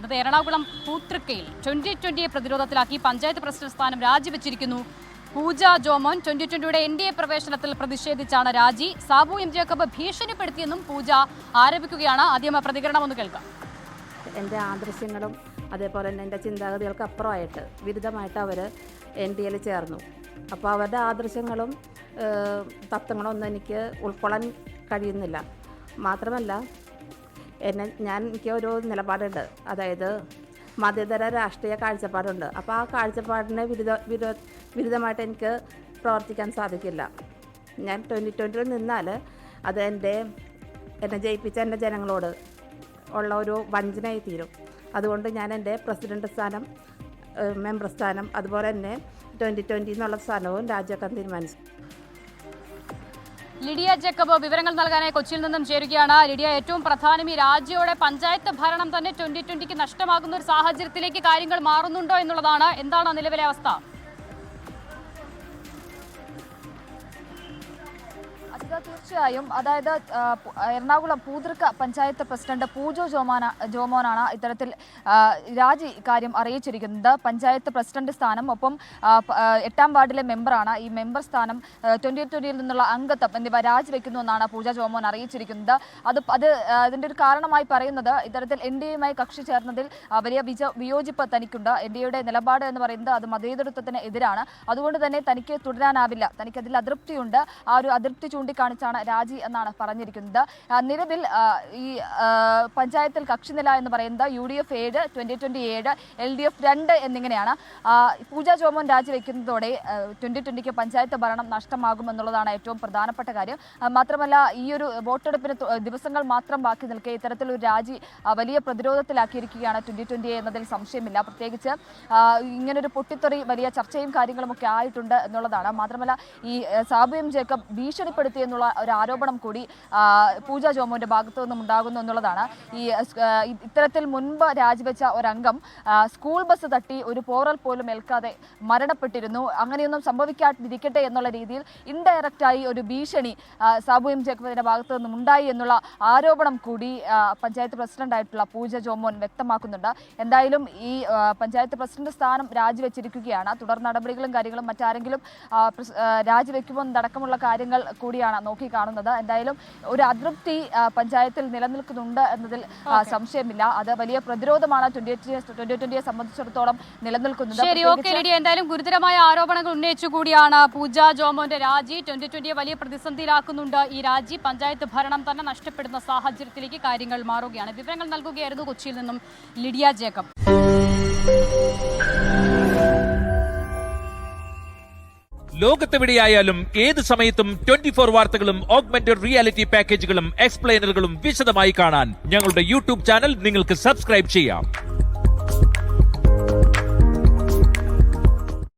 ചേരുന്നത്. എറണാകുളം പൂത്തൃക്കയിൽ 2020 പ്രതിരോധത്തിലാക്കി പഞ്ചായത്ത് പ്രസിഡന്റ് സ്ഥാനം രാജിവെച്ചിരിക്കുന്നു പൂജ ജോമോൻ. 2020യുടെ NDA പ്രവേശനത്തിൽ പ്രതിഷേധിച്ചാണ് രാജി. സാബു എം ജേക്കബ് ഭീഷണിപ്പെടുത്തിയെന്നും പൂജ ആരോപിക്കുകയാണ്. ആദ്യം പ്രതികരണം ഒന്ന് കേൾക്കാം. എൻ്റെ ആദർശങ്ങളും അതേപോലെ തന്നെ എൻ്റെ ചിന്താഗതികൾക്ക് അപ്പുറമായിട്ട് വിരുദ്ധമായിട്ട് അവർ NDAയിൽ ചേർന്നു. അപ്പോൾ അവരുടെ ആദർശങ്ങളും തത്വങ്ങളും ഒന്നും എനിക്ക് ഉൾക്കൊള്ളാൻ കഴിയുന്നില്ല. മാത്രമല്ല എനിക്ക് ഒരു നിലപാടുണ്ട്, അതായത് മതേതര രാഷ്ട്രീയ കാഴ്ചപ്പാടുണ്ട്. അപ്പോൾ ആ കാഴ്ചപ്പാടിന് വിരുദ്ധമായിട്ട് എനിക്ക് പ്രവർത്തിക്കാൻ സാധിക്കില്ല. ഞാൻ 2020 നിന്നാൽ അത് എന്നെ ജയിപ്പിച്ച എൻ്റെ ജനങ്ങളോട് ഉള്ള ഒരു വഞ്ചനയായി തീരും. അതുകൊണ്ട് ഞാൻ എൻ്റെ പ്രസിഡന്റ് സ്ഥാനം, മെമ്പർ സ്ഥാനം, അതുപോലെ തന്നെ 2020 എന്നുള്ള സ്ഥാനവും രാജിവെക്കാൻ തീരുമാനിച്ചു. ലിഡിയ ജേക്കബ് വിവരങ്ങൾ നൽകാനായി കൊച്ചിയിൽ നിന്നും ചേരുകയാണ്. ലിഡിയ, ഏറ്റവും പ്രധാനം ഈ രാജ്യയുടെ പഞ്ചായത്ത് ഭരണം തന്നെ 2020ക്ക് നഷ്ടമാകുന്ന ഒരു സാഹചര്യത്തിലേക്ക് കാര്യങ്ങൾ മാറുന്നുണ്ടോ എന്നുള്ളതാണ്. എന്താണ് നിലവിലെ അവസ്ഥ? തീർച്ചയായും, അതായത് എറണാകുളം പൂതൃക്ക പഞ്ചായത്ത് പ്രസിഡന്റ് പൂജ ജോമോനാണ് ഇത്തരത്തിൽ രാജി കാര്യം അറിയിച്ചിരിക്കുന്നത്. പഞ്ചായത്ത് പ്രസിഡന്റ് സ്ഥാനം, ഒപ്പം 8ാം വാർഡിലെ മെമ്പറാണ്. ഈ മെമ്പർ സ്ഥാനം 2020യിൽ നിന്നുള്ള അംഗത്വം എന്നിവ രാജിവെക്കുന്നുവെന്നാണ് പൂജ ജോമോൻ അറിയിച്ചിരിക്കുന്നത്. അതിൻ്റെ ഒരു കാരണമായി പറയുന്നത് ഇത്തരത്തിൽ NDAയുമായി കക്ഷി ചേർന്നതിൽ വലിയ വിയോജിപ്പ് തനിക്കുണ്ട്. NDAയുടെ നിലപാട് എന്ന് പറയുന്നത് അത് മതേതരത്വത്തിന് എതിരാണ്. അതുകൊണ്ട് തന്നെ തനിക്ക് തുടരാനാവില്ല, തനിക്കതിൽ അതൃപ്തിയുണ്ട്. ആ ഒരു അതൃപ്തി ചൂണ്ടിക്കാണിച്ചാണ് രാജി എന്നാണ് പറഞ്ഞിരിക്കുന്നത്. നിലവിൽ ഈ പഞ്ചായത്തിൽ കക്ഷിനില എന്ന് പറയുന്നത് UDF 7, 2020 LDF 2 എന്നിങ്ങനെയാണ്. പൂജ ജോമോൻ രാജിവെക്കുന്നതോടെ 2020ക്ക് പഞ്ചായത്ത് ഭരണം നഷ്ടമാകുമെന്നുള്ളതാണ് ഏറ്റവും പ്രധാനപ്പെട്ട കാര്യം. മാത്രമല്ല, ഈ ഒരു വോട്ടെടുപ്പിന് ദിവസങ്ങൾ മാത്രം ബാക്കി നിൽക്കെ ഇത്തരത്തിലൊരു രാജി വലിയ പ്രതിരോധത്തിലാക്കിയിരിക്കുകയാണ് 2020 എന്നതിൽ സംശയമില്ല. പ്രത്യേകിച്ച് ഇങ്ങനൊരു പൊട്ടിത്തെറി വലിയ ചർച്ചയും കാര്യങ്ങളുമൊക്കെ ആയിട്ടുണ്ട് എന്നുള്ളതാണ്. മാത്രമല്ല, ഈ സാബു എം ജേക്കബ് ഭീഷണിപ്പെടുത്തി എന്നുള്ള ഒരു ആരോപണം കൂടി പൂജ ജോമോന്റെ ഭാഗത്തു നിന്നും ഉണ്ടാകുന്നു എന്നുള്ളതാണ്. ഇത്തരത്തിൽ മുൻപ് രാജിവെച്ച ഒരംഗം സ്കൂൾ ബസ് തട്ടി ഒരു പോറൽ പോലും ഏൽക്കാതെ മരണപ്പെട്ടിരുന്നു. അങ്ങനെയൊന്നും സംഭവിക്കാതിരിക്കട്ടെ എന്നുള്ള രീതിയിൽ ഇൻഡയറക്റ്റായി ഒരു ഭീഷണി സാബു എം ജേക്കബിന്റെ ഭാഗത്തു നിന്നും ഉണ്ടായി എന്നുള്ള ആരോപണം കൂടി പഞ്ചായത്ത് പ്രസിഡന്റായിട്ടുള്ള പൂജ ജോമോൻ വ്യക്തമാക്കുന്നുണ്ട്. എന്തായാലും ഈ പഞ്ചായത്ത് പ്രസിഡന്റ് സ്ഥാനം രാജിവെച്ചിരിക്കുകയാണ്. തുടർ നടപടികളും കാര്യങ്ങളും മറ്റാരെങ്കിലും രാജിവെക്കുമോ എന്നടക്കമുള്ള കാര്യങ്ങൾ കൂടിയാണ് നോക്കിക്കാണുന്നത്. എന്തായാലും ഒരു അതൃപ്തി പഞ്ചായത്തിൽ നിലനിൽക്കുന്നുണ്ട് എന്നതിൽ സംശയമില്ല. അത് വലിയ പ്രതിരോധമാണ് 2020യെ സംബന്ധിച്ചിടത്തോളം നിലനിൽക്കുന്നത്. ശരി, ഓക്കെ ലിഡിയ, എന്തായാലും ഗുരുതരമായ ആരോപണങ്ങൾ ഉന്നയിച്ചുകൂടിയാണ് പൂജ ജോമോന്റെ രാജി 2020യെ വലിയ പ്രതിസന്ധിയിലാക്കുന്നുണ്ട്. ഈ രാജി പഞ്ചായത്ത് ഭരണം തന്നെ നഷ്ടപ്പെടുന്ന സാഹചര്യത്തിലേക്ക് കാര്യങ്ങൾ മാറുകയാണ്. വിവരങ്ങൾ നൽകുകയായിരുന്നു കൊച്ചിയിൽ നിന്നും ലിഡിയ ജേക്കബ്. ലോകത്തെവിടെയായാലും ഏത് സമയത്തും 24 വാർത്തകളും ഓഗ്മെന്റഡ് റിയാലിറ്റി പാക്കേജുകളും എക്സ്പ്ലെയിനറുകളും വിശദമായി കാണാൻ ഞങ്ങളുടെ YouTube ചാനൽ നിങ്ങൾക്ക് സബ്സ്ക്രൈബ് ചെയ്യാം.